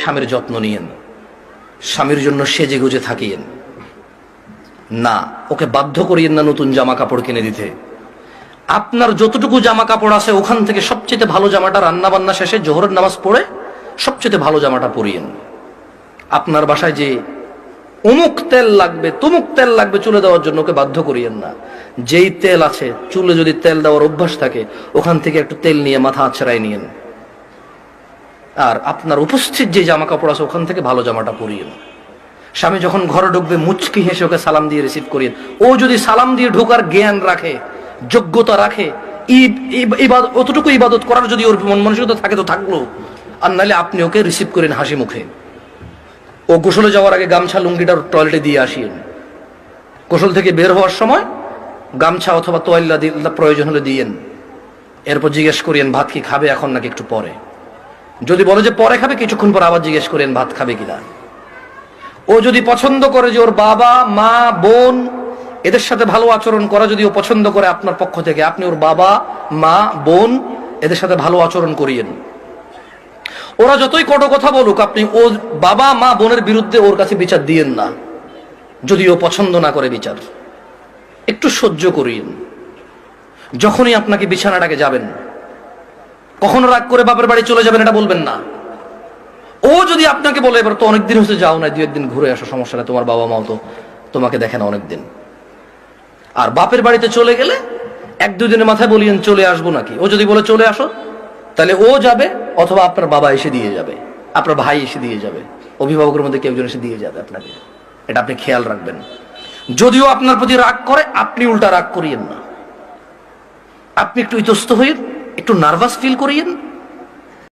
স্বামীর যত্ন নিয়েন, স্বামীর জন্য সেজে গুজে থাকিয়েন না, ওকে বাধ্য করিয়েন না নতুন জামা কাপড় কিনে দিতে। আপনার যতটুকু জামা কাপড় আছে ওখান থেকে সবচেয়ে ভালো জামাটা রান্না বান্না শেষে জোহরের নামাজ পড়ে সবচেয়ে ভালো জামাটা পরিয়েন। আপনার বাসায় যে অমুক তেল লাগবে তমুক তেল লাগবে চুলে দেওয়ার জন্য ওকে বাধ্য করিয়েন না। যেই তেল আছে, চুলে যদি তেল দেওয়ার অভ্যাস থাকে ওখান থেকে একটু তেল নিয়ে মাথা আছড়াই নিয়েন। আর আপনার উপস্থিত যে জামা কাপড় আছে ওখান থেকে ভালো জামাটা পরিয়েন। স্বামী যখন ঘরে ঢুকবে মুচকি হেসে ওকে সালাম দিয়ে রিসিভ করিয়েন। ও যদি সালাম দিয়ে ঢোকার জ্ঞান রাখে, যোগ্যতা রাখে, অতটুকু ইবাদত করার যদি ওর মন মানসিকতা থাকে তো থাকলো, আর নাহলে আপনি ওকে রিসিভ করেন হাসি মুখে। ও গোসলে যাওয়ার আগে গামছা লুঙ্গিটা টয়লেটে দিয়ে আসিয়েন। গোসল থেকে বের হওয়ার সময় গামছা অথবা তোয়াল্লা প্রয়োজন হলে দিয়েন। এরপর জিজ্ঞেস করিয়েন ভাত কি খাবে এখন নাকি একটু পরে। যদি বলে যে পরে খাবে, কিছুক্ষণ পর আবার জিজ্ঞেস করেন ভাত খাবে কিনা। ও যদি পছন্দ করে যে ওর বাবা মা বোন এদের সাথে ভালো আচরণ করা যদি ও পছন্দ করে আপনার পক্ষ থেকে, আপনি ওর বাবা মা বোন এদের সাথে ভালো আচরণ করিয়েন। ওরা যতই কটু কথা বলুক, আপনি ওর বাবা মা বোনের বিরুদ্ধে ওর কাছে বিচার দিয়েন না। যদি ও পছন্দ না করে বিচার, একটু সহ্য করিয়েন। যখনই আপনাকে বিছানাটাকে যাবেন, কখনো রাগ করে বাপের বাড়ি চলে যাবেন এটা বলবেন না। ও যদি আপনাকে বলে এবার তো অনেকদিন হচ্ছে যাও না, 2-1 দিন ঘুরে আসো, সমস্যা নেই, তোমার বাবা মাও তো তোমাকে দেখে না অনেকদিন। আর বাপের বাড়িতে চলে গেলে 1-2 দিনের মাথায় বলিয়েন চলে আসবো নাকি। ও যদি বলে চলে আসো, তাহলে ও যাবে অথবা আপনার বাবা এসে দিয়ে যাবে, আপনার ভাই এসে দিয়ে যাবে, অভিভাবকের মধ্যে কেউ একজন এসে দিয়ে যাবে আপনাকে। এটা আপনি খেয়াল রাখবেন। যদিও আপনার প্রতি রাগ করে, আপনি উল্টা রাগ করিয়েন না। আপনি একটু ইতস্ত হইন, একটু নার্ভাস ফিল করিয়েন,